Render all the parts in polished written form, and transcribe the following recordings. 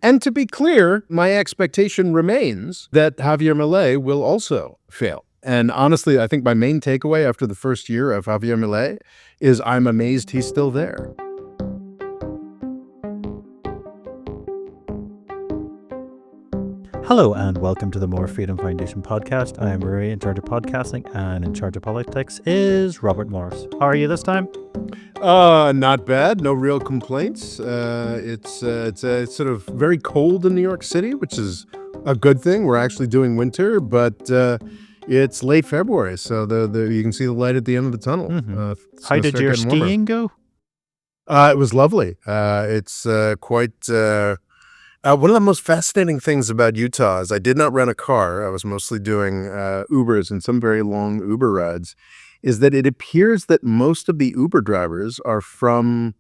And to be clear, my expectation remains that Javier Milei will also fail. And honestly, I think my main takeaway after the first year of Javier Milei is I'm amazed he's still there. Hello and welcome to the More Freedom Foundation podcast. I am Rory, in charge of podcasting, and in charge of politics is Robert Morris. How are you this time? Not bad. No real complaints. It's sort of very cold in New York City, which is a good thing. We're actually doing winter, but it's late February, so you can see the light at the end of the tunnel. Mm-hmm. How did your skiing go? It was lovely. It's quite... one of the most fascinating things about Utah is I did not rent a car. I was mostly doing Ubers and some very long Uber rides, is that it appears that most of the Uber drivers are from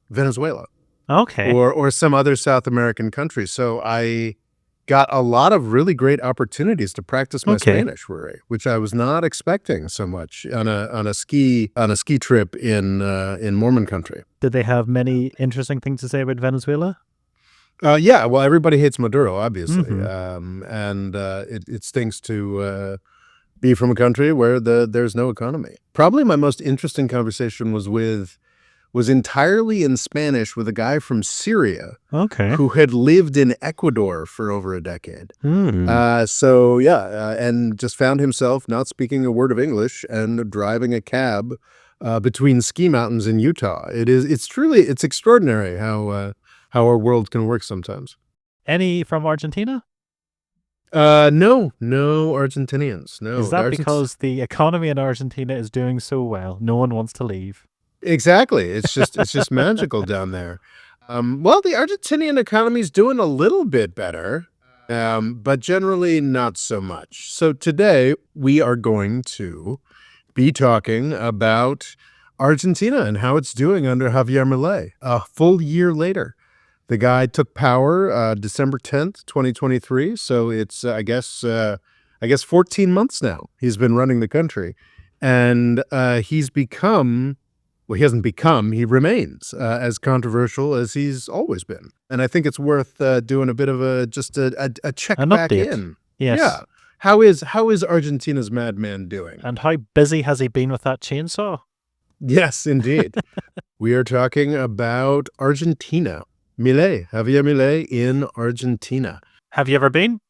Venezuela. Okay. Or some other South American country. So I got a lot of really great opportunities to practice my Spanish, Rory, which I was not expecting so much on a ski trip in Mormon country. Did they have many interesting things to say about Venezuela? Yeah, well, everybody hates Maduro, obviously, Mm-hmm. and it stinks to be from a country where there's no economy. Probably my most interesting conversation was entirely in Spanish with a guy from Syria, who had lived in Ecuador for over a decade. And just found himself not speaking a word of English and driving a cab between ski mountains in Utah. It's extraordinary how our world can work sometimes. Any from Argentina? No Argentinians. No. Is that because the economy in Argentina is doing so well, no one wants to leave? Exactly. It's just magical down there. Well, the Argentinian economy is doing a little bit better, but generally not so much. So today we are going to be talking about Argentina and how it's doing under Javier Milei a full year later. The guy took power December 10th, 2023. So it's, I guess 14 months now he's been running the country. And he remains as controversial as he's always been. And I think it's worth doing a bit of a check back update. in. Yes. Yeah. How is Argentina's Madman doing? And how busy has he been with that chainsaw? Yes, indeed. We are talking about Argentina. Javier Milei in Argentina. Have you ever been?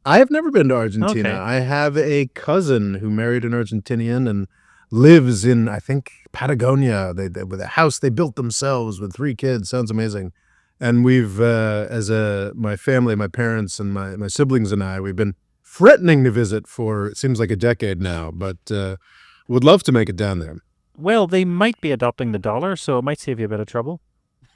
I have never been to Argentina. Okay. I have a cousin who married an Argentinian and lives in, I think, Patagonia. They with a house they built themselves with 3 kids. Sounds amazing. And we've, my family, my parents and my siblings and I, we've been threatening to visit for, it seems like a decade now, but would love to make it down there. Well, they might be adopting the dollar, so it might save you a bit of trouble.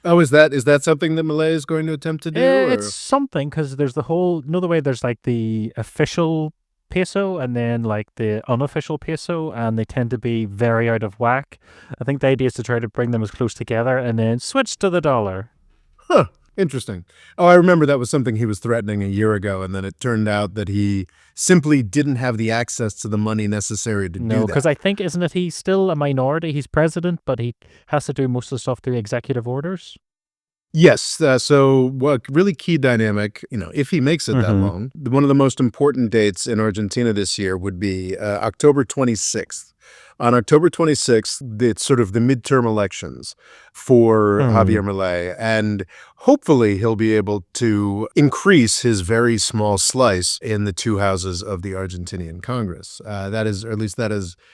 Oh, is that something that Milei is going to attempt to do? It's something, because there's the way there's like the official peso and then like the unofficial peso, and they tend to be very out of whack. I think the idea is to try to bring them as close together and then switch to the dollar. Huh. Interesting. Oh, I remember that was something he was threatening a year ago, and then it turned out that he simply didn't have the access to the money necessary to do that. No, because I think, isn't it, he's still a minority? He's president, but he has to do most of the stuff through executive orders. Yes. So what really key dynamic, if he makes it that long, one of the most important dates in Argentina this year would be October 26th. On October 26th, it's sort of the midterm elections for Javier Milei, and hopefully he'll be able to increase his very small slice in the 2 houses of the Argentinian Congress. That is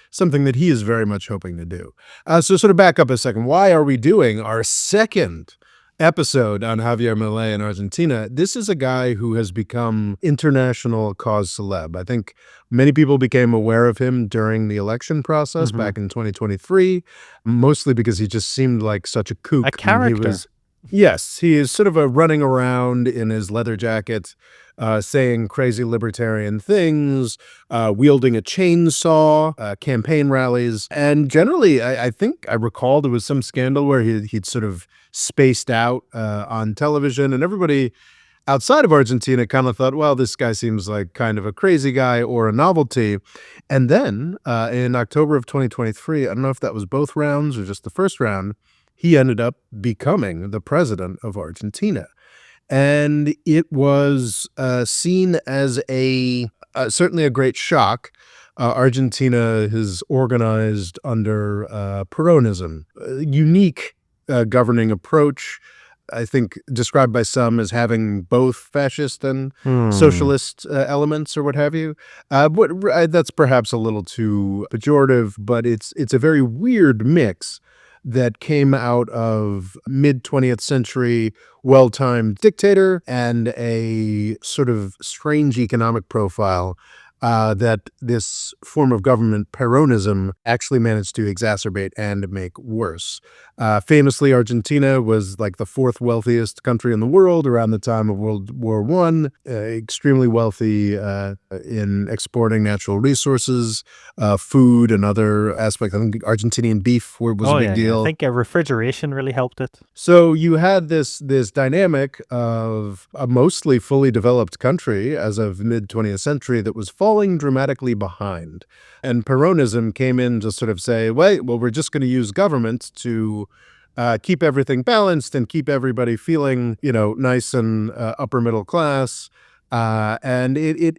something that he is very much hoping to do. So sort of back up a second. Why are we doing our second episode on Javier Milei in Argentina? This is a guy who has become international cause celeb. I think many people became aware of him during the election process back in 2023, mostly because he just seemed like such a kook. A character. Yes, he is sort of running around in his leather jacket, saying crazy libertarian things, wielding a chainsaw, campaign rallies. And generally, I think I recall there was some scandal where he'd sort of spaced out on television, and everybody outside of Argentina kind of thought, well, this guy seems like kind of a crazy guy or a novelty. And then in October of 2023, I don't know if that was both rounds or just the first round, he ended up becoming the president of Argentina. and it was seen as certainly a great shock. Argentina is organized under Peronism, a unique governing approach. I think described by some as having both fascist and Hmm. socialist elements, or what have you. That's perhaps a little too pejorative, but it's a very weird mix that came out of mid 20th century well-timed dictator and a sort of strange economic profile that this form of government, Peronism, actually managed to exacerbate and make worse. Famously, Argentina was like the fourth wealthiest country in the world around the time of World War I, extremely wealthy in exporting natural resources, food, and other aspects. I think Argentinian beef was a Oh big yeah, yeah. I deal. think refrigeration really helped it. So you had this dynamic of a mostly fully developed country as of mid 20th century that was falling dramatically behind. And Peronism came in to sort of say, wait, well, we're just going to use government to keep everything balanced and keep everybody feeling, nice and upper middle class. And it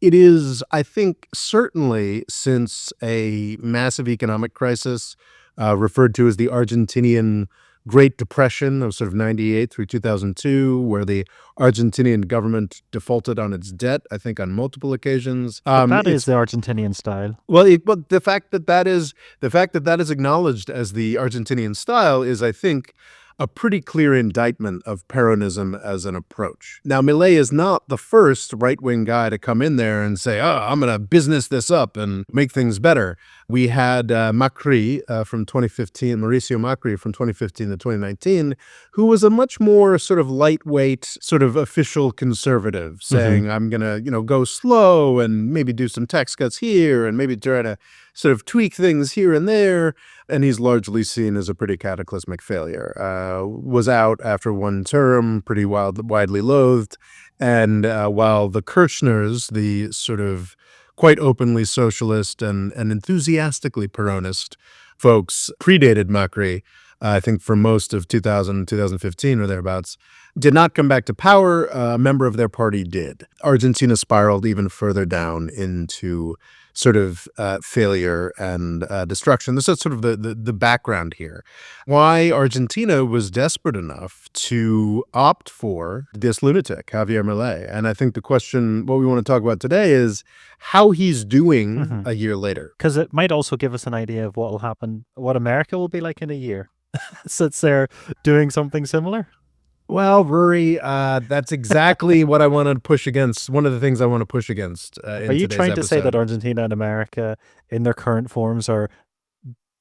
is, I think, certainly since a massive economic crisis referred to as the Argentinian Great Depression of sort of 98 through 2002, where the Argentinian government defaulted on its debt, I think on multiple occasions. But that is It's the Argentinian style. but the fact that that is acknowledged as the Argentinian style is, I think, a pretty clear indictment of Peronism as an approach. Now, Milei is not the first right-wing guy to come in there and say, "Oh, I'm going to business this up and make things better." We had Macri from 2015, Mauricio Macri from 2015 to 2019, who was a much more sort of lightweight, sort of official conservative, Hmm. saying, "I'm going to, go slow and maybe do some tax cuts here and maybe try to sort of tweak things here and there." And he's largely seen as a pretty cataclysmic failure. Was out after one term, pretty widely loathed. And while the Kirchners, the sort of quite openly socialist and enthusiastically Peronist folks, predated Macri, I think for most of 2015 or thereabouts, did not come back to power. A member of their party did. Argentina spiraled even further down into sort of failure and destruction. This is sort of the background here. Why Argentina was desperate enough to opt for this lunatic, Javier Milei. And I think the question, what we want to talk about today is how he's doing Hmm. a year later. Because it might also give us an idea of what will happen, what America will be like in a year, since they're doing something similar. Well, Rory, that's exactly what I want to push against. One of the things I want to push against Are in you today's trying to say that episode. Argentina and America, in their current forms, are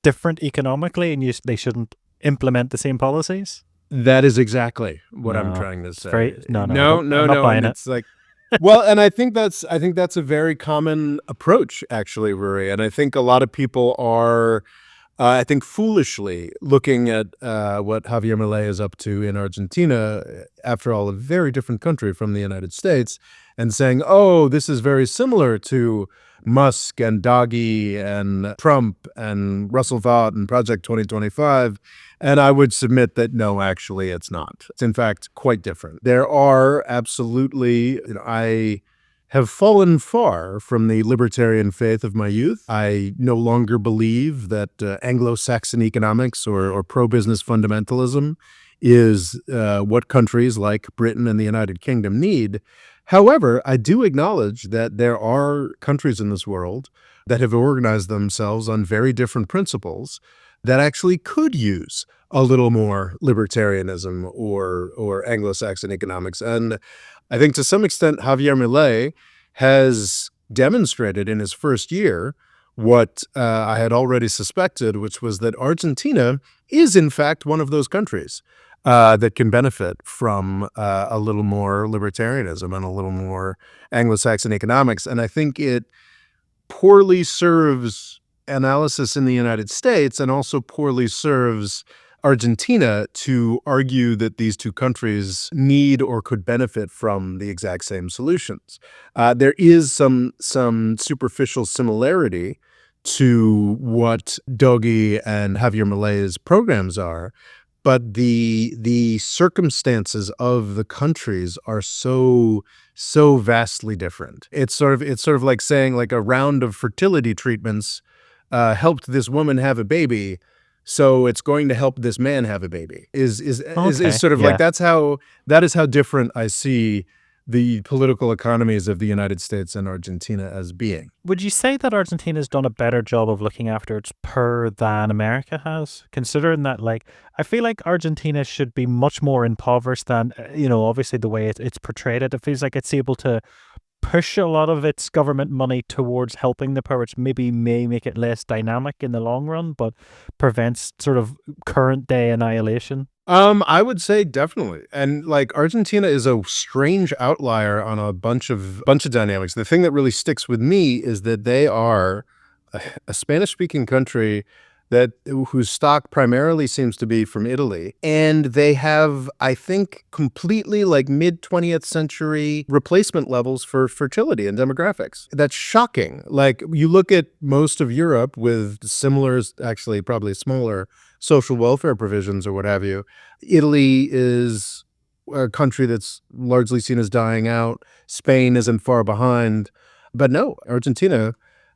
different economically, and they shouldn't implement the same policies? That is exactly what I'm No, trying to it's very say. no, no. I No, don't. I'm no, not no. And buying it. it's like, well, and I think that's a very common approach, actually, Rory. And I think a lot of people are, I think, foolishly looking at what Javier Milei is up to in Argentina, after all, a very different country from the United States, and saying, oh, this is very similar to Musk and Doggy and Trump and Russell Vought and Project 2025. And I would submit that no, actually, it's not. It's in fact quite different. There are absolutely, I have fallen far from the libertarian faith of my youth. I no longer believe that Anglo-Saxon economics or pro-business fundamentalism is what countries like Britain and the United Kingdom need. However, I do acknowledge that there are countries in this world that have organized themselves on very different principles that actually could use a little more libertarianism or Anglo-Saxon economics. And I think to some extent, Javier Milei has demonstrated in his first year what I had already suspected, which was that Argentina is in fact one of those countries that can benefit from a little more libertarianism and a little more Anglo-Saxon economics. And I think it poorly serves analysis in the United States and also poorly serves Argentina to argue that these two countries need or could benefit from the exact same solutions. There is some superficial similarity to what Dogi and Javier Milei's programs are, but the circumstances of the countries are so vastly different. It's sort of like saying like a round of fertility treatments helped this woman have a baby, so it's going to help this man have a baby. Is Okay. sort of like Yeah. that is how different I see the political economies of the United States and Argentina as being. Would you say that Argentina's done a better job of looking after its poor than America has? Considering that, like, I feel like Argentina should be much more impoverished than, obviously the way it's portrayed. It feels like it's able to push a lot of its government money towards helping the poor, which maybe may make it less dynamic in the long run, but prevents sort of current day annihilation. I would say definitely. And like Argentina is a strange outlier on a bunch of dynamics. The thing that really sticks with me is that they are a Spanish-speaking country that whose stock primarily seems to be from Italy. And they have, I think, completely like mid-20th century replacement levels for fertility and demographics. That's shocking. Like you look at most of Europe with similar, actually probably smaller social welfare provisions or what have you. Italy is a country that's largely seen as dying out. Spain isn't far behind. But no, Argentina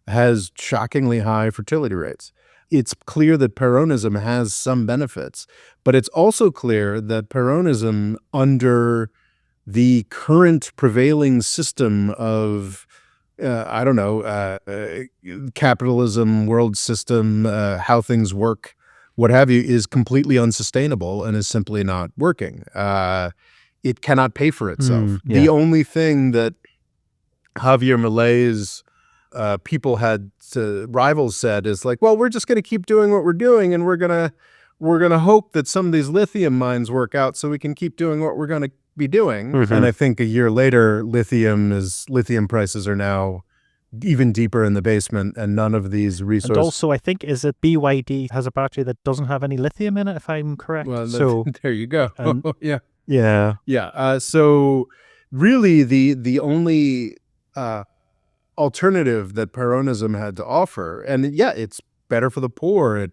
has shockingly high fertility rates. It's clear that Peronism has some benefits, but it's also clear that Peronism under the current prevailing system of I don't know, capitalism, world system, how things work, what have you, is completely unsustainable and is simply not working. It cannot pay for itself. Yeah. The only thing that Javier Milei's rivals said is like, well, we're just going to keep doing what we're doing, and we're gonna hope that some of these lithium mines work out, so we can keep doing what we're going to be doing. And I think a year later, lithium prices are now even deeper in the basement, and none of these resources. And also, I think, is it BYD has a battery that doesn't have any lithium in it, if I'm correct? Well, So, there you go. and Yeah. yeah. So really, the only alternative that Peronism had to offer, and yeah, it's better for the poor. It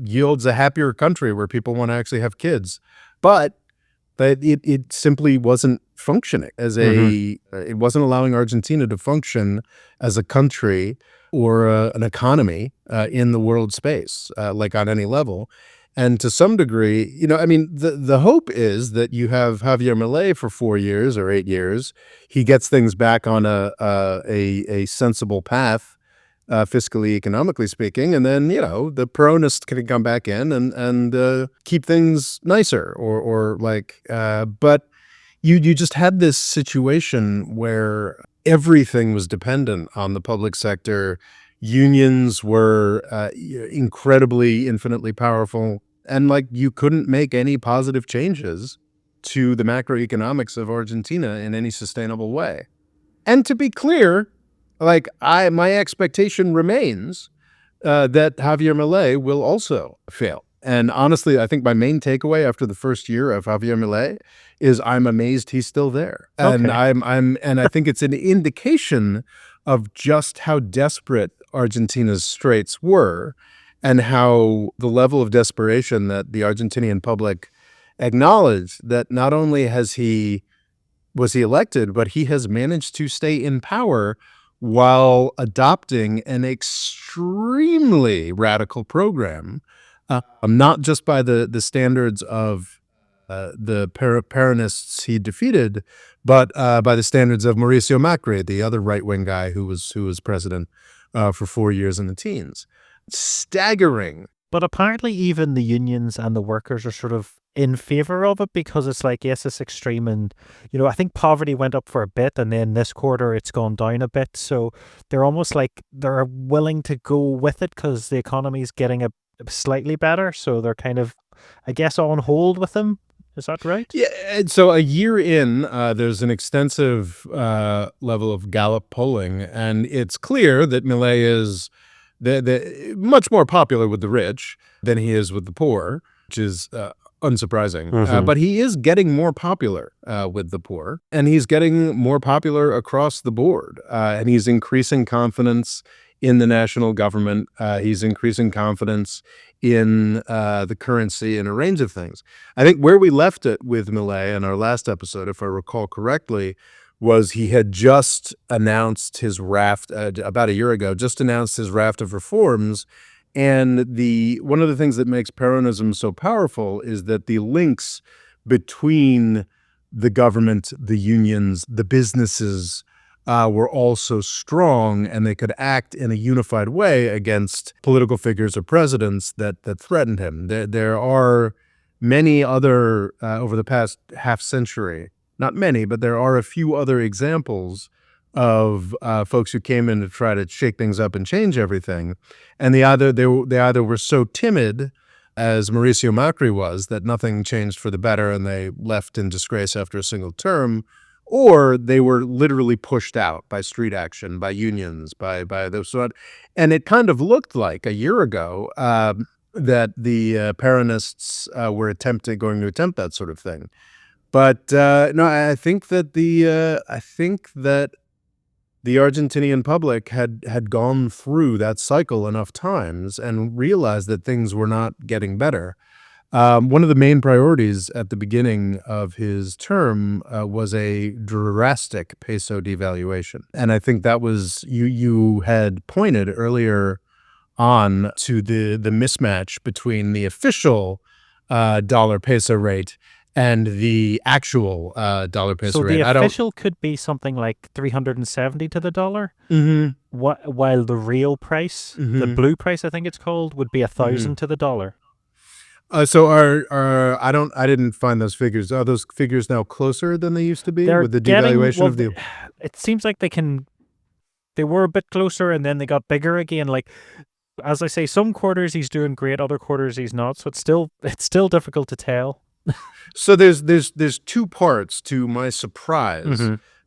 yields a happier country where people want to actually have kids, but it simply wasn't functioning as it wasn't allowing Argentina to function as a country or an economy in the world space, like on any level. And to some degree, I mean, the hope is that you have Javier Milei for 4 years or 8 years. He gets things back on a sensible path, fiscally, economically speaking, and then the Peronists can come back in and keep things nicer, or like. But you just had this situation where everything was dependent on the public sector. Unions were incredibly, infinitely powerful, and like you couldn't make any positive changes to the macroeconomics of Argentina in any sustainable way. And to be clear, like my expectation remains that Javier Milei will also fail. And honestly, I think my main takeaway after the first year of Javier Milei is I'm amazed he's still there. And I think it's an indication of just how desperate Argentina's straits were, and how the level of desperation that the Argentinian public acknowledged, that not only was he elected, but he has managed to stay in power while adopting an extremely radical program, not just by the standards of the Peronists he defeated, but by the standards of Mauricio Macri, the other right-wing guy who was president for 4 years in the teens. Staggering. But apparently even the unions and the workers are sort of in favor of it, because it's like, yes, it's extreme, and I think poverty went up for a bit, and then this quarter it's gone down a bit, so they're almost like they're willing to go with it because the economy's getting a slightly better, so they're kind of, I guess, on hold with them. Is that right? Yeah, and so a year in, there's an extensive level of Gallup polling, and it's clear that Milei is much more popular with the rich than he is with the poor, which is unsurprising. But he is getting more popular with the poor, and he's getting more popular across the board, and he's increasing confidence in the national government. He's increasing confidence in the currency and a range of things. I think where we left it with Milei in our last episode, if I recall correctly, was he had just announced his raft about a year ago, just announced his raft of reforms. And one of the things that makes Peronism so powerful is that the links between the government, the unions, the businesses were all so strong, and they could act in a unified way against political figures or presidents that threatened him. There are many other, over the past half century, not many, but there are a few other examples of folks who came in to try to shake things up and change everything. And they either were so timid, as Mauricio Macri was, that nothing changed for the better and they left in disgrace after a single term, or they were literally pushed out by street action, by unions, by those sort. And it kind of looked like a year ago that the Peronists were going to attempt that sort of thing. But no, I think that the Argentinian public had gone through that cycle enough times and realized that things were not getting better. One of the main priorities at the beginning of his term was a drastic peso devaluation. And I think that was, you had pointed earlier on to the mismatch between the official dollar peso rate and the actual dollar peso So rate. the official could be something like 370 to the dollar, while the real price, the blue price, I think it's called, would be 1,000 to the dollar. So I didn't find those figures. Are those figures now closer than they used to be with the devaluation of the? It seems like they were a bit closer and then they got bigger again. Like, as I say, some quarters he's doing great, other quarters he's not. So it's still difficult to tell. So there's two parts to my surprise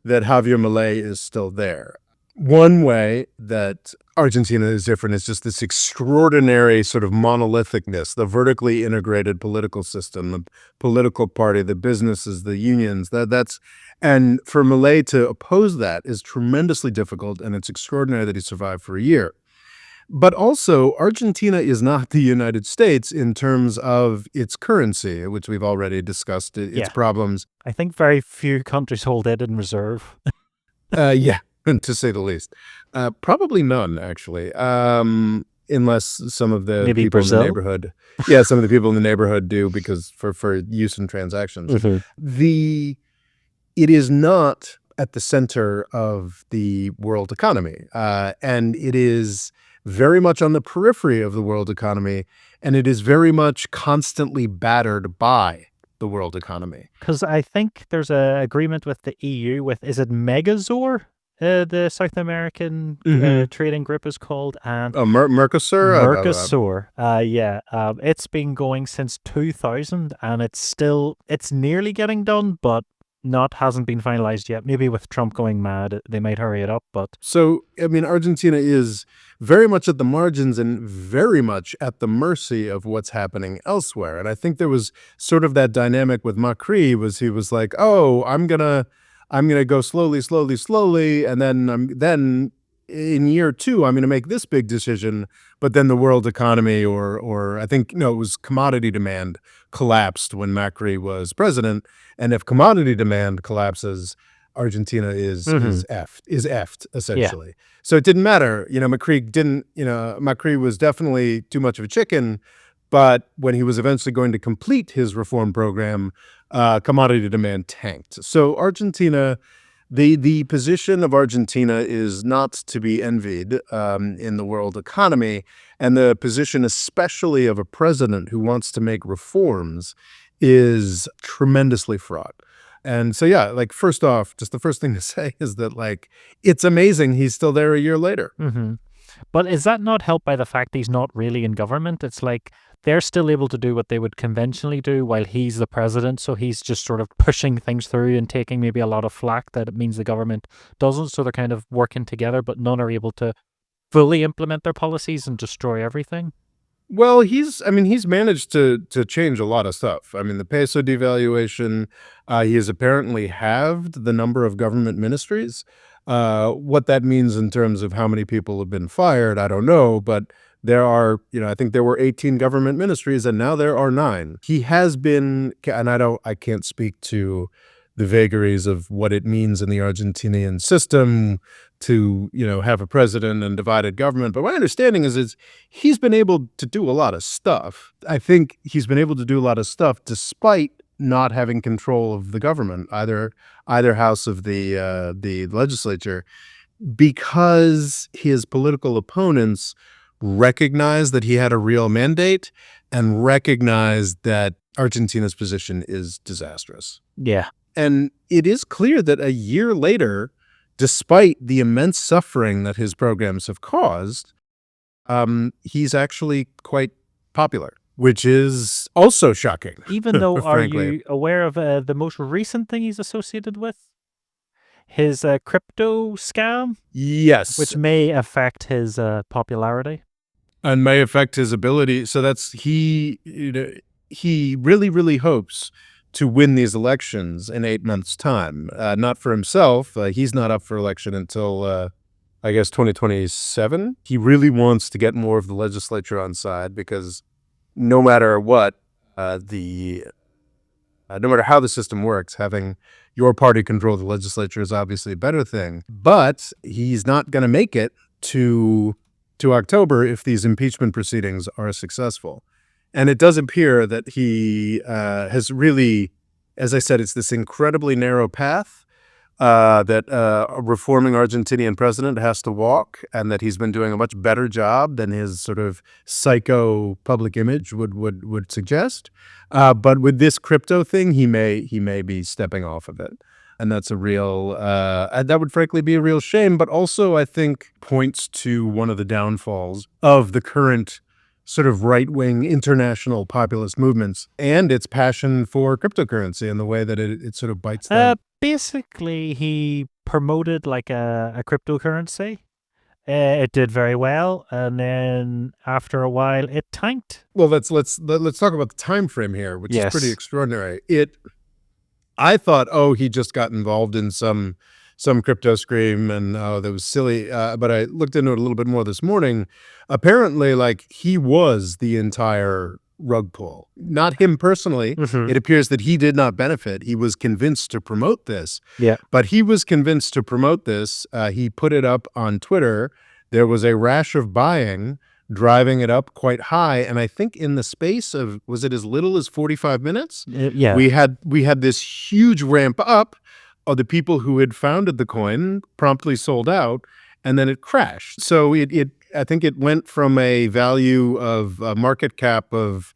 that Javier Milei is still there. One way that Argentina is different is just this extraordinary sort of monolithicness, the vertically integrated political system, the political party, the businesses, the unions. And for Milei to oppose that is tremendously difficult, and it's extraordinary that he survived for a year. But also, Argentina is not the United States in terms of its currency, which we've already discussed its problems. I think very few countries hold it in reserve. Yeah, to say the least. Probably none, actually, unless some of the Maybe people Brazil? in the neighborhood. Yeah, some of the people in the neighborhood do, because for use in transactions. It is not at the center of the world economy, and it is very much on the periphery of the world economy, and it is very much constantly battered by the world economy. Because I think there's an agreement with the EU is it Megazor? The South American trading group is called, and Mercosur. Mercosur. Yeah, it's been going since 2000, and it's nearly getting done, but hasn't been finalized yet. Maybe with Trump going mad, they might hurry it up. But so, I mean, Argentina is very much at the margins and very much at the mercy of what's happening elsewhere. And I think there was sort of that dynamic with Macri, he was like, oh, I'm gonna go slowly, and then in year two, I'm gonna make this big decision. But then the world economy, or I think, it was commodity demand, collapsed when Macri was president. And if commodity demand collapses, Argentina is effed essentially. Yeah. So it didn't matter. Macri was definitely too much of a chicken. But when he was eventually going to complete his reform program, commodity demand tanked. So Argentina, the position of Argentina is not to be envied in the world economy, and the position especially of a president who wants to make reforms is tremendously fraught. And so, yeah, like, first off, just the first thing to say is that, like, it's amazing he's still there a year later. But is that not helped by the fact he's not really in government? It's like they're still able to do what they would conventionally do while he's the president. So he's just sort of pushing things through and taking maybe a lot of flack that it means the government doesn't. So they're kind of working together, but none are able to fully implement their policies and destroy everything. Well, he's managed to change a lot of stuff. I mean, the peso devaluation, he has apparently halved the number of government ministries. What that means in terms of how many people have been fired, I don't know, but there are, I think there were 18 government ministries and now there are 9. He has been, and I can't speak to the vagaries of what it means in the Argentinian system to, have a president and divided government. But my understanding is he's been able to do a lot of stuff. I think he's been able to do a lot of stuff despite not having control of the government, either house of the legislature, because his political opponents recognized that he had a real mandate and recognized that Argentina's position is disastrous. Yeah. And it is clear that a year later, despite the immense suffering that his programs have caused, he's actually quite popular, which is also shocking. Even though, are frankly. you aware of the most recent thing he's associated with? His crypto scam, Yes. which may affect his popularity. And may affect his ability. So he really, really hopes to win these elections in 8 months' time. Not for himself. He's not up for election until, I guess, 2027. He really wants to get more of the legislature on side because no matter what, no matter how the system works, having your party control the legislature is obviously a better thing. But he's not going to make it to October if these impeachment proceedings are successful. And it does appear that he has really, as I said, it's this incredibly narrow path that a reforming Argentinian president has to walk, and that he's been doing a much better job than his sort of psycho public image would suggest. But with this crypto thing, he may be stepping off of it. And that's a real, that would frankly be a real shame, but also I think points to one of the downfalls of the current sort of right-wing international populist movements and its passion for cryptocurrency and the way that it sort of bites them. Basically, he promoted like a cryptocurrency. It did very well, and then after a while, it tanked. Well, let's talk about the time frame here, which is pretty extraordinary. I thought, he just got involved in some crypto scream and that was silly. But I looked into it a little bit more this morning. Apparently, like, he was the entire rug pull, not him personally. Mm-hmm. It appears that he did not benefit. He was convinced to promote this. Yeah. But he was convinced to promote this. He put it up on Twitter. There was a rash of buying, driving it up quite high. And I think in the space of, was it as little as 45 minutes? Yeah. We had this huge ramp up of the people who had founded the coin promptly sold out, and then it crashed. So I think it went from a value of a market cap of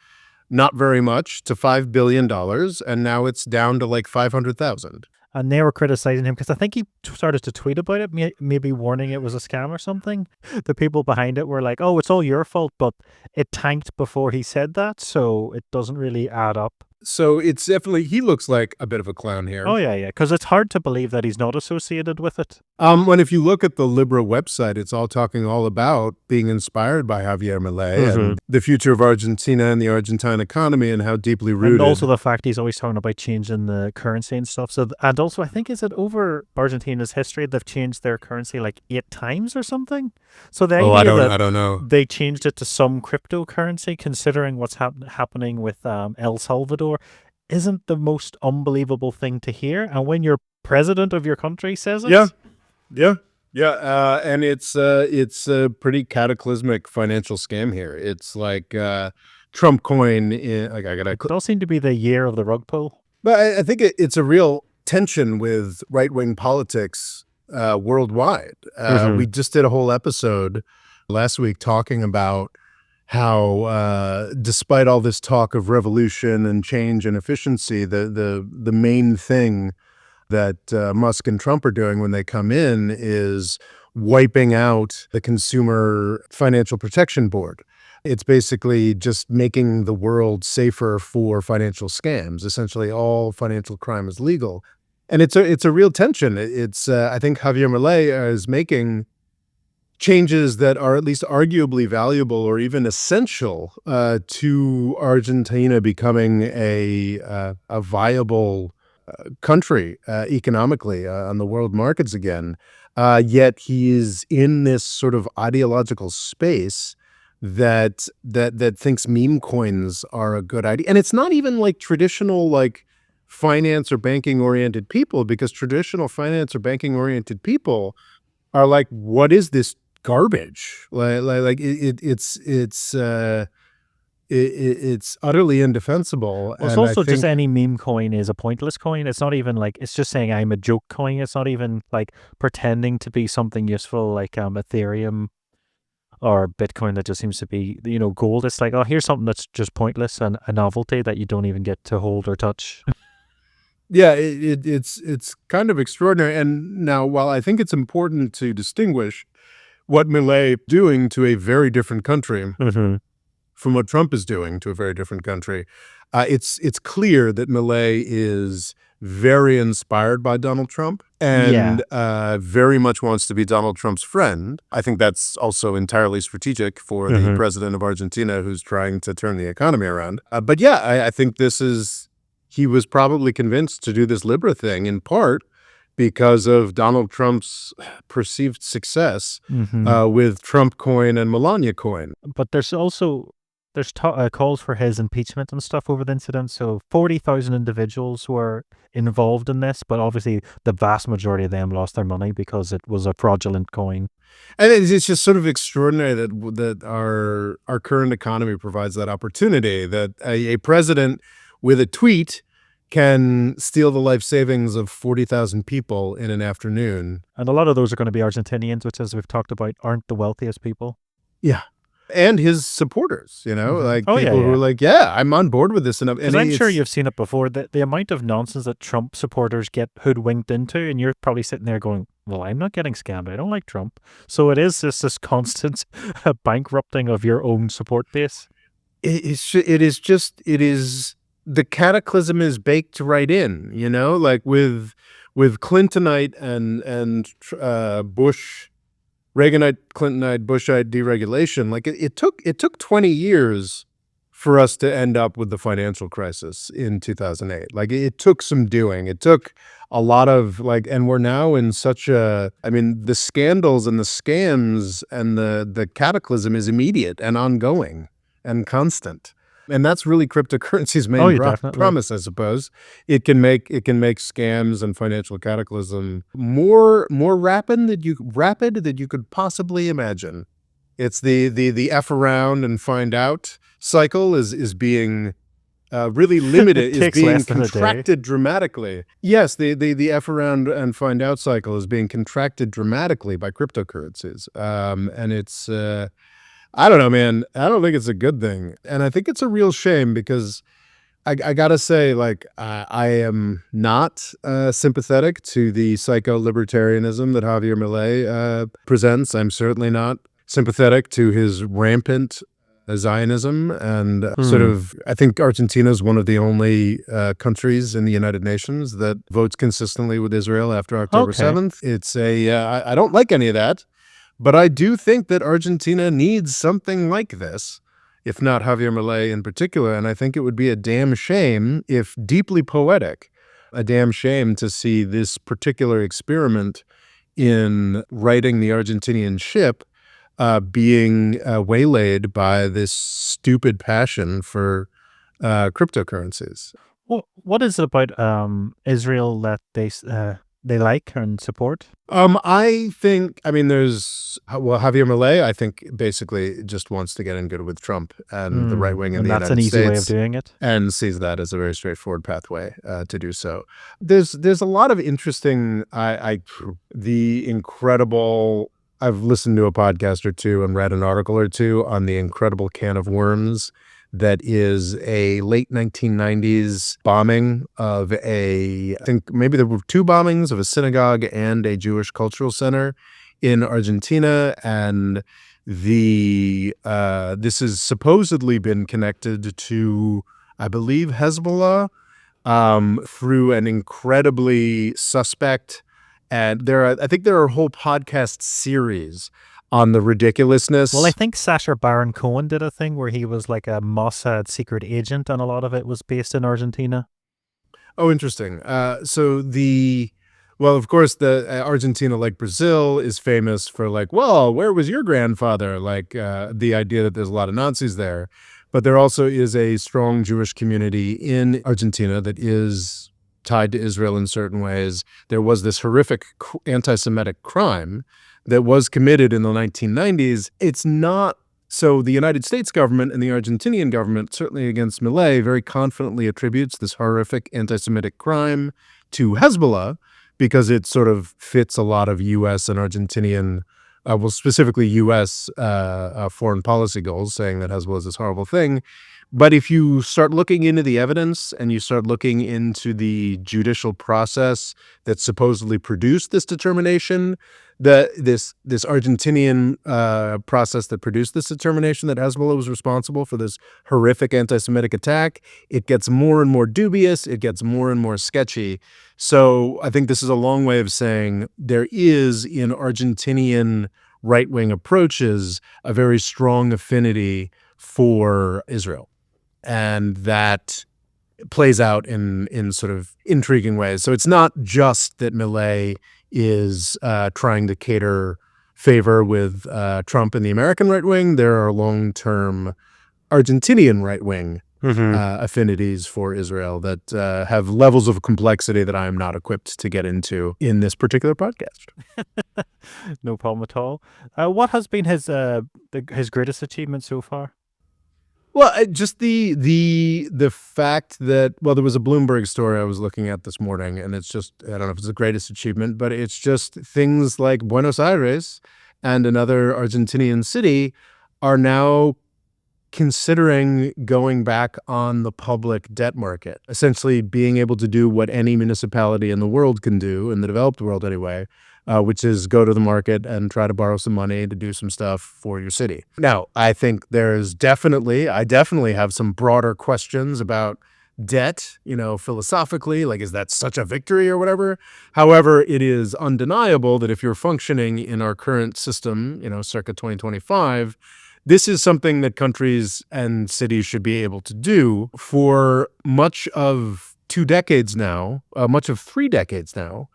not very much to $5 billion, and now it's down to like 500,000. And they were criticizing him because I think he started to tweet about it, maybe warning it was a scam or something. The people behind it were like, oh, it's all your fault, but it tanked before he said that, so it doesn't really add up. So it's definitely, he looks like a bit of a clown here. Oh, yeah, because it's hard to believe that he's not associated with it. When if you look at the Libra website, it's all talking all about being inspired by Javier Milei and the future of Argentina and the Argentine economy and how deeply rooted. And also the fact he's always talking about changing the currency and stuff. So, and also, I think, is it over Argentina's history, they've changed their currency like 8 times or something? So the idea I don't know. They changed it to some cryptocurrency, considering what's happening with El Salvador, isn't the most unbelievable thing to hear. And when your president of your country says it, and it's a pretty cataclysmic financial scam here. It's like Trump coin. It all seemed to be the year of the rug pull. But I think it's a real tension with right-wing politics worldwide. We just did a whole episode last week talking about how despite all this talk of revolution and change and efficiency, the main thing that Musk and Trump are doing when they come in is wiping out the Consumer Financial Protection Board. It's basically just making the world safer for financial scams. Essentially, all financial crime is legal. And it's a real tension. I think Javier Milei is making changes that are at least arguably valuable or even essential to Argentina becoming a viable country economically on the world markets again. Yet he is in this sort of ideological space that thinks meme coins are a good idea. And it's not even like traditional like finance or banking oriented people, because traditional finance or banking oriented people are like, what is this garbage? It's utterly indefensible. Well, it's And I also just think, any meme coin is a pointless coin. It's not even like it's just saying I'm a joke coin. It's not even like pretending to be something useful like Ethereum or Bitcoin that just seems to be gold. It's like, oh, here's something that's just pointless and a novelty that you don't even get to hold or touch. yeah, it's kind of extraordinary. And now, while I think it's important to distinguish what Milei doing to a very different country Mm-hmm. from what Trump is doing to a very different country, it's clear that Milei is very inspired by Donald Trump Yeah. and very much wants to be Donald Trump's friend. I think that's also entirely strategic for the Mm-hmm. president of Argentina, who's trying to turn the economy around. But yeah, I think he was probably convinced to do this Libra thing in part because of Donald Trump's perceived success Mm-hmm. with Trump coin and Melania coin. But there's also calls for his impeachment and stuff over the incident. So 40,000 individuals were involved in this, but obviously the vast majority of them lost their money because it was a fraudulent coin. And it's just sort of extraordinary that our current economy provides that opportunity, that a president with a tweet can steal the life savings of 40,000 people in an afternoon. And a lot of those are going to be Argentinians, which, as we've talked about, aren't the wealthiest people. Yeah. And his supporters, like Oh, people yeah, who are yeah. like, yeah, I'm on board with this. And Because I'm sure you've seen it before. The amount of nonsense that Trump supporters get hoodwinked into, and you're probably sitting there going, well, I'm not getting scammed. I don't like Trump. So it is just this constant bankrupting of your own support base. it is the cataclysm is baked right in, like with Clintonite and Bush, Reaganite, Clintonite, Bushite deregulation. Like it took 20 years for us to end up with the financial crisis in 2008. Like it took some doing. It took a lot of and we're now in such the scandals and the scams and the cataclysm is immediate and ongoing and constant. And that's really cryptocurrency's main Definitely. promise, I suppose. It can make scams and financial cataclysm more rapid than you could possibly imagine. It's the F around and find out cycle is being really limited, is being contracted dramatically. Yes, the F around and find out cycle is being contracted dramatically by cryptocurrencies. And it's I don't know, man. I don't think it's a good thing. And I think it's a real shame because I gotta say, I am not sympathetic to the psycho-libertarianism that Javier Milei presents. I'm certainly not sympathetic to his rampant Zionism and I think Argentina is one of the only countries in the United Nations that votes consistently with Israel after October 7th. It's I don't like any of that. But I do think that Argentina needs something like this, if not Javier Milei in particular. And I think it would be a damn shame, if deeply poetic, a damn shame to see this particular experiment in righting the Argentinian ship being waylaid by this stupid passion for cryptocurrencies. What is it about Israel that they like and support? I think, there's, Javier Milei, I think basically just wants to get in good with Trump and the right wing in the United States. And that's an easy way of doing it. And sees that as a very straightforward pathway to do so. There's a lot of interesting, the incredible, I've listened to a podcast or two and read an article or two on the incredible can of worms that is a late 1990s bombing of I think maybe there were two bombings of a synagogue and a Jewish cultural center in Argentina. And this has supposedly been connected to, I believe, Hezbollah through an incredibly suspect, and I think there are whole podcast series on the ridiculousness. Well, I think Sacha Baron Cohen did a thing where he was like a Mossad secret agent, and a lot of it was based in Argentina. Oh, interesting. Well, of course, the Argentina, like Brazil, is famous for like, well, where was your grandfather? Like the idea that there's a lot of Nazis there. But there also is a strong Jewish community in Argentina that is tied to Israel in certain ways. There was this horrific anti-Semitic crime that was committed in the 1990s. It's not so the United States government and the Argentinian government, certainly against Milei, very confidently attributes this horrific anti-Semitic crime to Hezbollah because it sort of fits a lot of U.S. and Argentinian, well, specifically U.S. Foreign policy goals, saying that Hezbollah is this horrible thing. But if you start looking into the evidence and you start looking into the judicial process that supposedly produced this determination, this Argentinian process that produced this determination that Hezbollah was responsible for this horrific anti-Semitic attack, it gets more and more dubious. It gets more and more sketchy. So I think this is a long way of saying there is in Argentinian right-wing approaches a very strong affinity for Israel. And that plays out in sort of intriguing ways. So it's not just that Milei is trying to cater favor with Trump and the American right wing. There are long-term Argentinian right wing affinities for Israel that have levels of complexity that I am not equipped to get into in this particular podcast. No problem at all. What has been his greatest achievement so far? Well, just the fact that, well, there was a Bloomberg story I was looking at this morning, and it's just, I don't know if it's the greatest achievement, but it's just things like Buenos Aires and another Argentinian city are now considering going back on the public debt market, essentially being able to do what any municipality in the world can do, in the developed world anyway, which is go to the market and try to borrow some money to do some stuff for your city. Now, I think I definitely have some broader questions about debt, philosophically, like, is that such a victory or whatever? However, it is undeniable that if you're functioning in our current system, circa 2025, this is something that countries and cities should be able to do for much of 2 decades now, much of 3 decades now.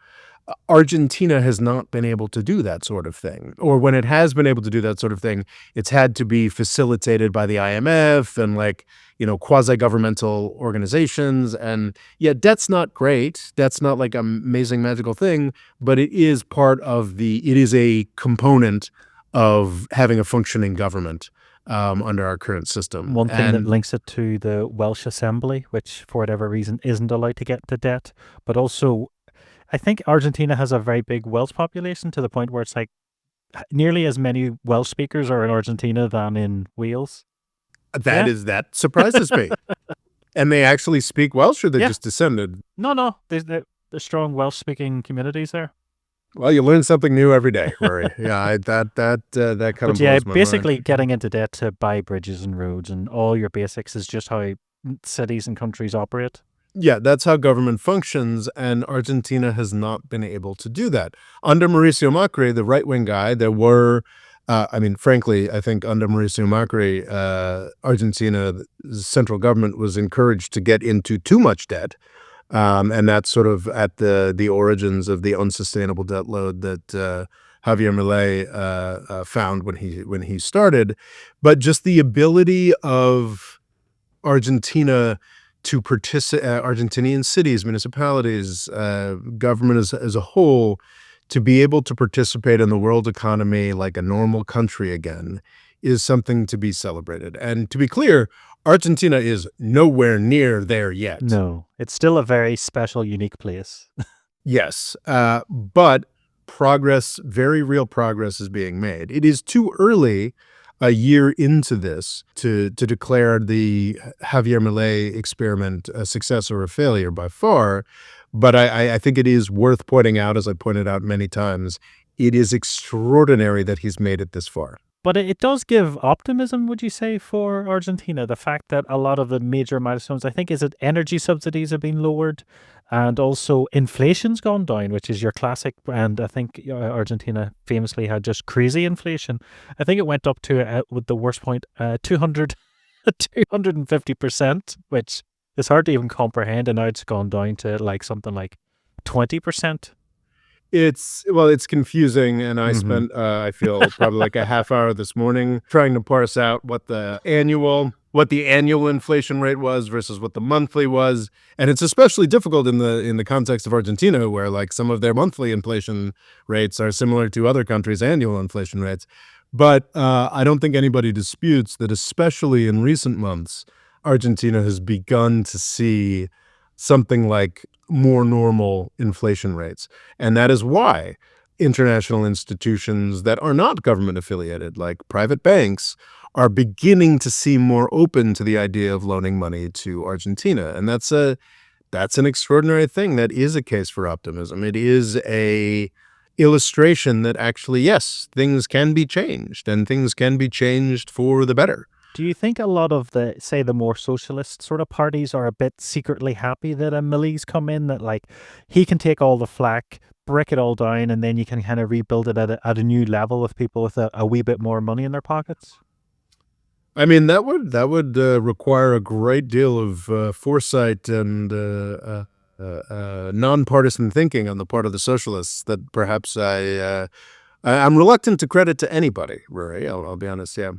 Argentina has not been able to do that sort of thing. Or when it has been able to do that sort of thing, it's had to be facilitated by the IMF and quasi-governmental organizations. And yeah, debt's not great. That's not like an amazing magical thing, but it is it is a component of having a functioning government under our current system. One thing that links it to the Welsh Assembly, which for whatever reason isn't allowed to get to debt, but also I think Argentina has a very big Welsh population to the point where it's like nearly as many Welsh speakers are in Argentina than in Wales. That surprises me. And they actually speak Welsh, or they're just descended? No. There's strong Welsh-speaking communities there. Well, you learn something new every day, Rory. Yeah, that kind of blows my mind. Basically getting into debt to buy bridges and roads and all your basics is just how cities and countries operate. Yeah, that's how government functions, and Argentina has not been able to do that. Under Mauricio Macri, the right-wing guy, there were, frankly, I think under Mauricio Macri, Argentina's central government was encouraged to get into too much debt, and that's sort of at the origins of the unsustainable debt load that Javier Milei found when he started. But just the ability of Argentina to participate, Argentinian cities, municipalities, government as a whole, to be able to participate in the world economy like a normal country again is something to be celebrated. And to be clear, Argentina is nowhere near there yet. No, it's still a very special, unique place. Yes, but progress, very real progress is being made. It is too early a year into this to declare the Javier Milei experiment a success or a failure by far. But I think it is worth pointing out, as I pointed out many times, it is extraordinary that he's made it this far. But it does give optimism, would you say, for Argentina? The fact that a lot of the major milestones, I think, is that energy subsidies have been lowered and also inflation's gone down, which is your classic. And I think Argentina famously had just crazy inflation. I think it went up to, with the worst point, 250%, which It's hard to even comprehend, and now it's gone down to like something like 20%. It's confusing, and I Mm-hmm. spent I feel probably like a half hour this morning trying to parse out what the annual inflation rate was versus what the monthly was, and it's especially difficult in the context of Argentina, where like some of their monthly inflation rates are similar to other countries' annual inflation rates. But I don't think anybody disputes that, especially in recent months, Argentina has begun to see something like more normal inflation rates. And that is why international institutions that are not government affiliated, like private banks, are beginning to seem more open to the idea of loaning money to Argentina. And that's an extraordinary thing. That is a case for optimism. It is a illustration that actually, yes, things can be changed, and things can be changed for the better. Do you think a lot of the, say, the more socialist sort of parties are a bit secretly happy that a Milley's come in, that like he can take all the flack, break it all down, and then you can kind of rebuild it at a new level with people with a wee bit more money in their pockets? I mean, that would require a great deal of foresight and nonpartisan thinking on the part of the socialists that perhaps I'm reluctant to credit to anybody, Rory. I'll be honest. Yeah.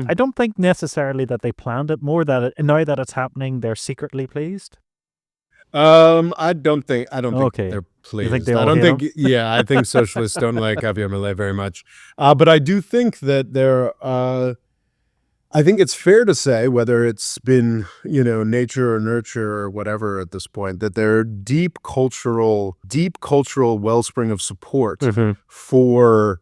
I don't think necessarily that they planned it, more that now that it's happening, they're secretly pleased. I don't think Okay. they're You think pleased. they I all don't hate him? think. Yeah, I think socialists don't like Javier Milei very much. But I do think that there. I think it's fair to say, whether it's been, nature or nurture or whatever at this point, that there are deep cultural wellspring of support Mm-hmm. for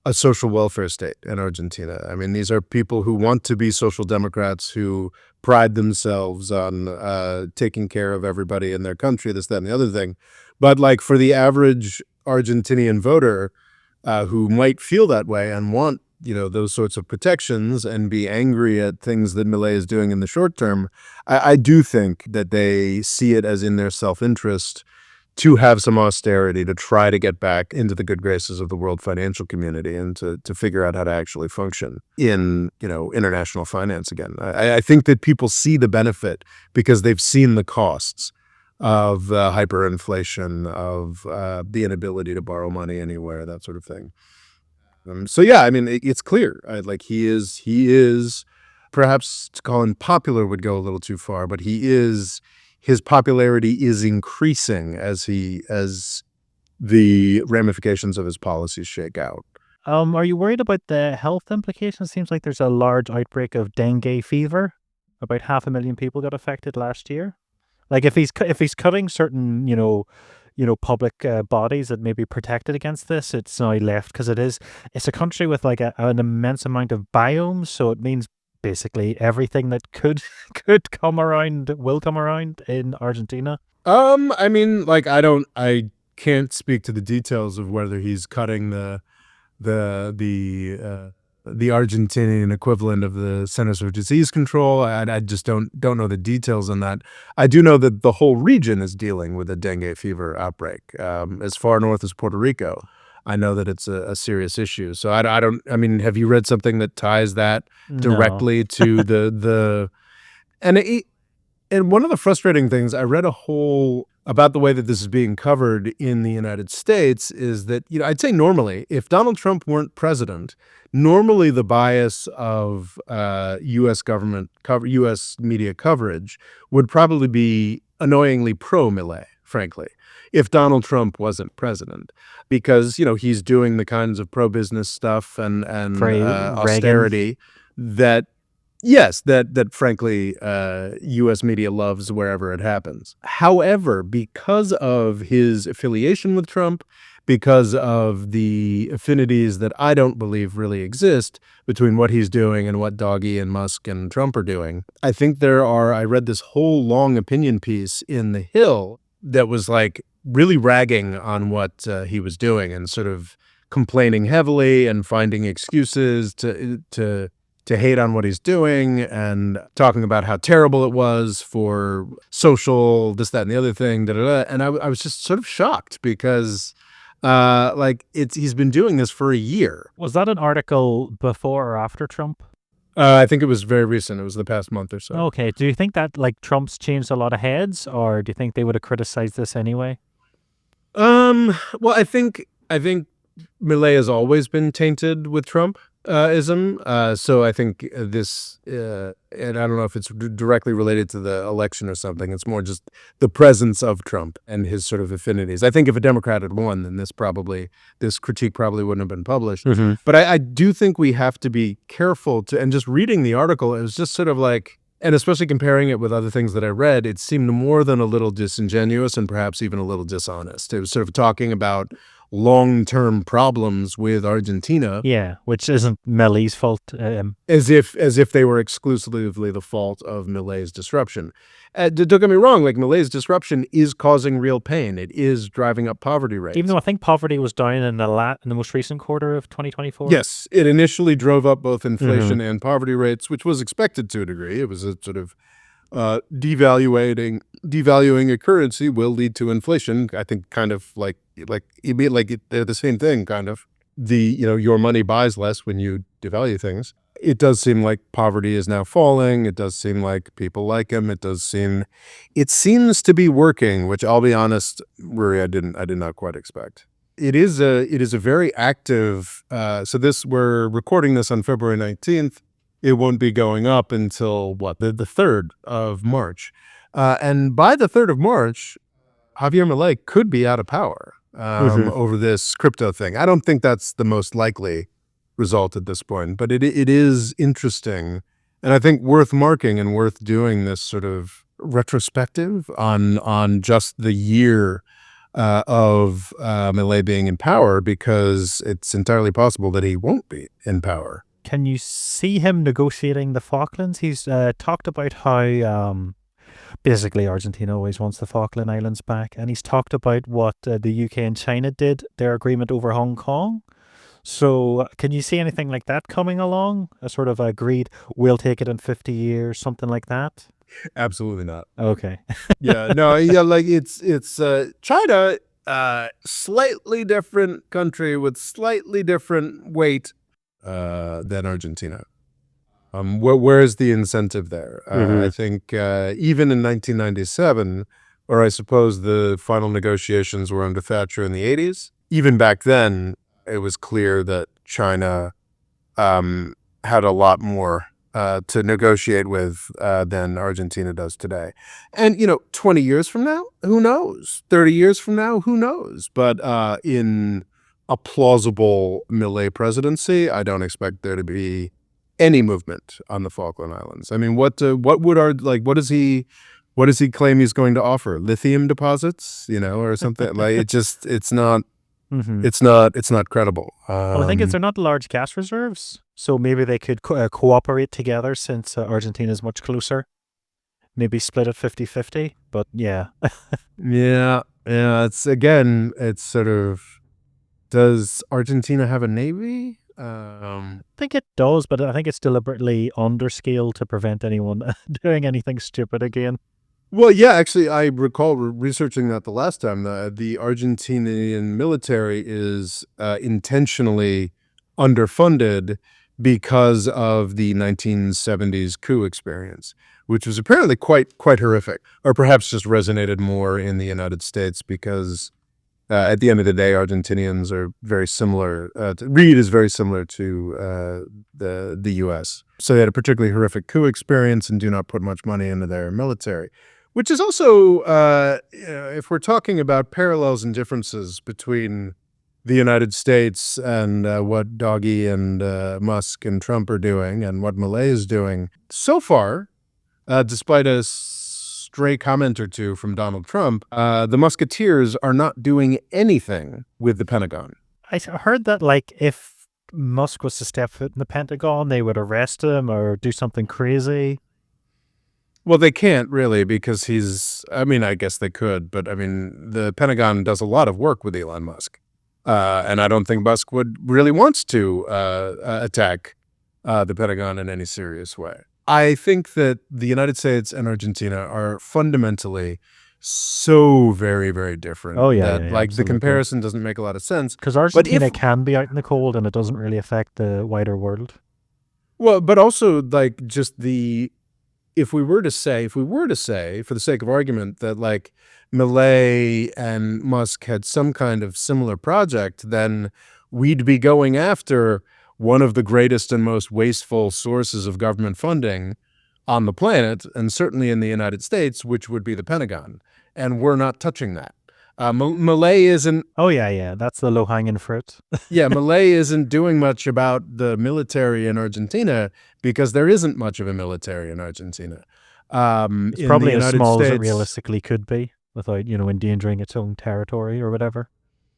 a social welfare state in Argentina. I mean, these are people who want to be social democrats, who pride themselves on taking care of everybody in their country, this, that, and the other thing. But like for the average Argentinian voter who might feel that way and want those sorts of protections and be angry at things that Milei is doing in the short term, I do think that they see it as in their self-interest to have some austerity, to try to get back into the good graces of the world financial community, and to figure out how to actually function in international finance again. I think that people see the benefit because they've seen the costs of hyperinflation, of the inability to borrow money anywhere, that sort of thing. So yeah, I mean, it's clear. Like he is perhaps to call him popular would go a little too far, but his popularity is increasing as the ramifications of his policies shake out. Are you worried about the health implications? Seems like there's a large outbreak of dengue fever. About 500,000 people got affected last year. Like if he's cutting certain public bodies that may be protected against this, it's now left because it's a country with like an immense amount of biomes, so it means basically everything that could come around will come around in Argentina. I mean, like I can't speak to the details of whether he's cutting the the uh, the Argentinian equivalent of the Centers for Disease Control. I just don't know the details on that. I do know that the whole region is dealing with a dengue fever outbreak. As far north as Puerto Rico, I know that it's a serious issue. So I don't. I mean, have you read something that ties that No. directly to the and it, and one of the frustrating things I read a whole about the way that this is being covered in the United States is that, I'd say normally, if Donald Trump weren't president, normally the bias of U.S. government U.S. media coverage would probably be annoyingly pro-Millet, frankly, if Donald Trump wasn't president, because he's doing the kinds of pro-business stuff and Very Reagan. austerity that. Yes, that frankly, U.S. media loves wherever it happens. However, because of his affiliation with Trump, because of the affinities that I don't believe really exist between what he's doing and what Doggy and Musk and Trump are doing, I think I read this whole long opinion piece in The Hill that was like really ragging on what he was doing and sort of complaining heavily and finding excuses to hate on what he's doing and talking about how terrible it was for social, this, that, and the other thing. Da, da, da. And I was just sort of shocked because, he's been doing this for a year. Was that an article before or after Trump? I think it was very recent. It was the past month or so. Okay. Do you think that like Trump's changed a lot of heads, or do you think they would have criticized this anyway? Well, I think Milei has always been tainted with Trump ism. So I think this, and I don't know if it's directly related to the election or something. It's more just the presence of Trump and his sort of affinities. I think if a Democrat had won, then this critique probably wouldn't have been published. Mm-hmm. But I do think we have to be careful and just reading the article, it was just sort of like, and especially comparing it with other things that I read, it seemed more than a little disingenuous and perhaps even a little dishonest. It was sort of talking about long-term problems with Argentina Yeah, which isn't Milley's fault. as if they were exclusively the fault of Milei's disruption. Don't get me wrong, like Milei's disruption is causing real pain. It is driving up poverty rates. Even though I think poverty was down in the most recent quarter of 2024. Yes, it initially drove up both inflation and poverty rates, which was expected to a degree. It was a sort of devaluing a currency will lead to inflation. I think kind of like they're the same thing, kind of. Your money buys less when you devalue things. It does seem like poverty is now falling. It does seem like people like him. It seems to be working, which I'll be honest, Rory, I did not quite expect. It is a very active, we're recording this on February 19th. It won't be going up until the 3rd of March. And by the 3rd of March, Javier Milei could be out of power over this crypto thing. I don't think that's the most likely result at this point, but it is interesting, and I think worth marking and worth doing this sort of retrospective on just the year of Milei being in power, because it's entirely possible that he won't be in power. Can you see him negotiating the Falklands? He's talked about how basically Argentina always wants the Falkland Islands back, and he's talked about what the UK and China did, their agreement over Hong Kong. So can you see anything like that coming along? A sort of agreed, we'll take it in 50 years, something like that? Absolutely not. Okay. Yeah, no, yeah, like it's China, slightly different country with slightly different weight than Argentina. Where's the incentive there? I think even in 1997, or I suppose the final negotiations were under Thatcher in the 80s, even back then, it was clear that China had a lot more to negotiate with than Argentina does today. And, 20 years from now, who knows? 30 years from now, who knows? But in a plausible Milei presidency, I don't expect there to be any movement on the Falkland Islands. I mean, what does he claim he's going to offer? Lithium deposits, or something? Like it's not. It's not credible. Well, I think they're not large gas reserves, so maybe they could cooperate together, since Argentina is much closer. Maybe split it 50-50, but yeah. Yeah. It's sort of, does Argentina have a navy? I think it does, but I think it's deliberately underscaled to prevent anyone doing anything stupid again. Well, yeah, actually, I recall researching that the last time. The Argentinian military is intentionally underfunded because of the 1970s coup experience, which was apparently quite horrific, or perhaps just resonated more in the United States because at the end of the day, Argentinians are very similar. Reed is very similar to the U.S. So they had a particularly horrific coup experience and do not put much money into their military. Which is also, if we're talking about parallels and differences between the United States and what Doggy and Musk and Trump are doing and what Milei is doing, so far, despite a stray comment or two from Donald Trump, the Musketeers are not doing anything with the Pentagon. I heard that, like, if Musk was to step foot in the Pentagon, they would arrest him or do something crazy. Well, they can't really, because I guess they could, but the Pentagon does a lot of work with Elon Musk. And I don't think Musk really wants to attack the Pentagon in any serious way. I think that the United States and Argentina are fundamentally so very, very different. Oh, yeah. That, yeah, the absolutely. comparison doesn't make a lot of sense. Because Argentina can be out in the cold and it doesn't really affect the wider world. Well, but also like just if we were to say, for the sake of argument, that like Milei and Musk had some kind of similar project, then we'd be going after one of the greatest and most wasteful sources of government funding on the planet, and certainly in the United States, which would be the Pentagon. And we're not touching that. Milei isn't. Oh yeah, that's the low hanging fruit. Yeah, Milei isn't doing much about the military in Argentina because there isn't much of a military in Argentina. It's In the probably as United small as it States, realistically could be without, endangering its own territory or whatever.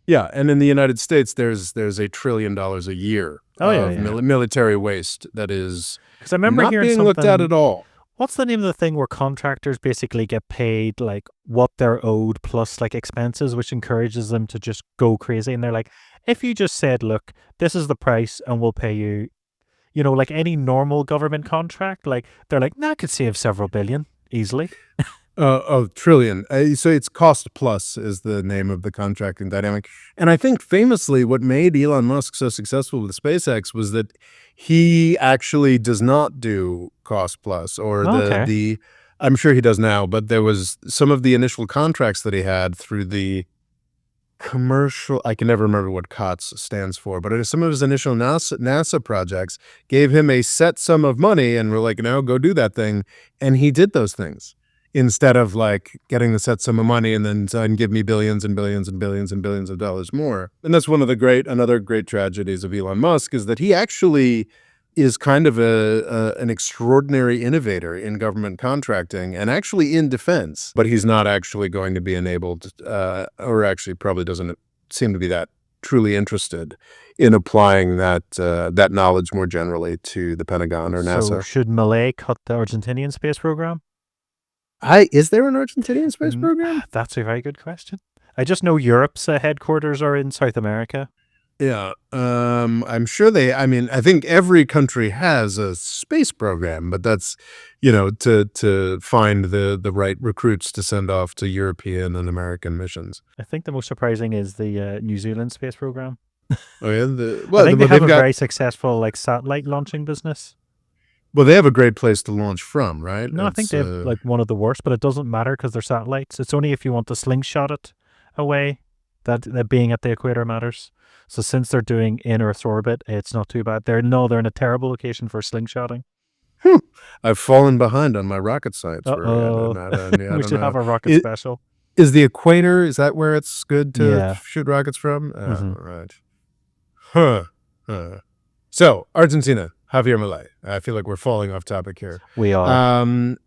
yeah, and in the United States, there's $1 trillion a year Oh yeah, of yeah. military waste that is Because I remember not hearing being looked at something. at all. What's the name of the thing where contractors basically get paid like what they're owed plus like expenses, which encourages them to just go crazy? And they're like, if you just said, look, this is the price and we'll pay you, like any normal government contract, like they're like, nah, I could save several billion easily. Trillion. So it's cost plus is the name of the contracting dynamic. And I think famously what made Elon Musk so successful with SpaceX was that he actually does not do cost plus or Okay. I'm sure he does now, but there was some of the initial contracts that he had through the commercial, I can never remember what COTS stands for, but some of his initial NASA projects gave him a set sum of money and were like, no, go do that thing. And he did those things instead of like getting the set sum of money and then give me billions and billions and billions and billions of dollars more. And that's another great tragedies of Elon Musk is that he actually is kind of an extraordinary innovator in government contracting and actually in defense, but he's not actually going to be enabled, or actually probably doesn't seem to be that truly interested in applying that knowledge more generally to the Pentagon or NASA. So should Milei cut the Argentinian space program? Is there an Argentinian space program? That's a very good question. I just know Europe's headquarters are in South America. Yeah, I'm sure I think every country has a space program, but that's, to find the right recruits to send off to European and American missions. I think the most surprising is the New Zealand space program. Oh yeah, I think they have a very successful like satellite launching business. Well, they have a great place to launch from, right? No, I think they have like one of the worst, but it doesn't matter because they're satellites. It's only if you want to slingshot it away that being at the equator matters. So since they're doing in Earth's orbit, it's not too bad. They're in a terrible location for slingshotting. I've fallen behind on my rocket science. We should have a rocket special. Is the equator, is that where it's good to shoot rockets from? Right. Huh. So, Argentina, Javier Milei. I feel like we're falling off topic here. We are.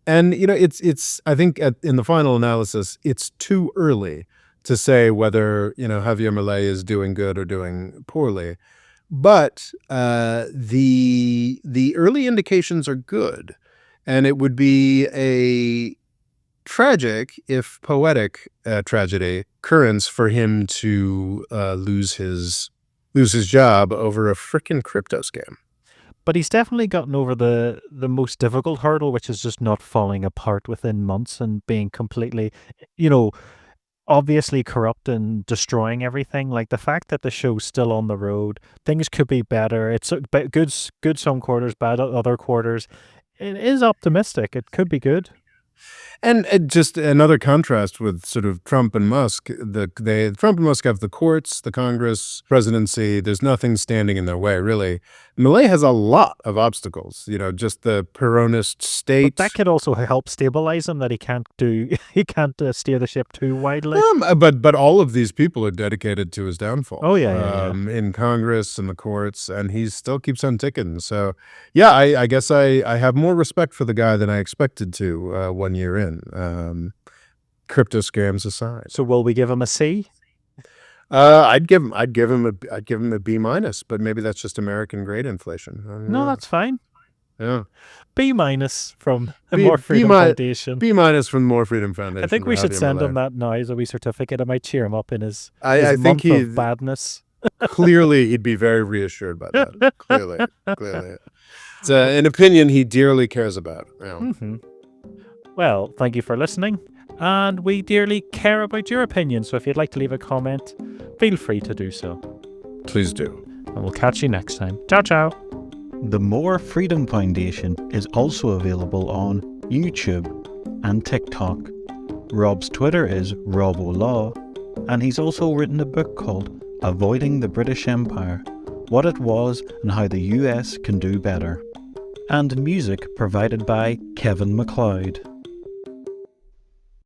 And, it's I think in the final analysis, it's too early to say whether, Javier Milei is doing good or doing poorly. But the early indications are good. And it would be a tragic, if poetic, tragedy occurrence for him to lose his job over a frickin' crypto scam. But he's definitely gotten over the most difficult hurdle, which is just not falling apart within months and being completely, obviously corrupt and destroying everything. Like the fact that the show's still on the road, things could be better. It's good some quarters, bad other quarters. It is optimistic. It could be good. And just another contrast with sort of Trump and Musk. Trump and Musk have the courts, the Congress, presidency. There's nothing standing in their way, really. Milei has a lot of obstacles. Just the Peronist state. But that could also help stabilize him. That he can't steer the ship too widely. But all of these people are dedicated to his downfall. Oh yeah. In Congress and the courts, and he still keeps on ticking. So yeah, I guess I have more respect for the guy than I expected to 1 year in. Crypto scams aside. So will we give him a C? I'd give him a B-, but maybe that's just American grade inflation. No, that's fine. Yeah. B- from the More Freedom Foundation. B- from the More Freedom Foundation. I think we should send him that now as a wee certificate. It might cheer him up in his I month think of badness. Clearly, he'd be very reassured by that. Clearly. It's an opinion he dearly cares about. Well, thank you for listening, and we dearly care about your opinion, so if you'd like to leave a comment, feel free to do so. Please do. And we'll catch you next time. Ciao, ciao. The More Freedom Foundation is also available on YouTube and TikTok. Rob's Twitter is RobOLaw, and he's also written a book called Avoiding the British Empire: What It Was and How the US Can Do Better. And music provided by Kevin MacLeod.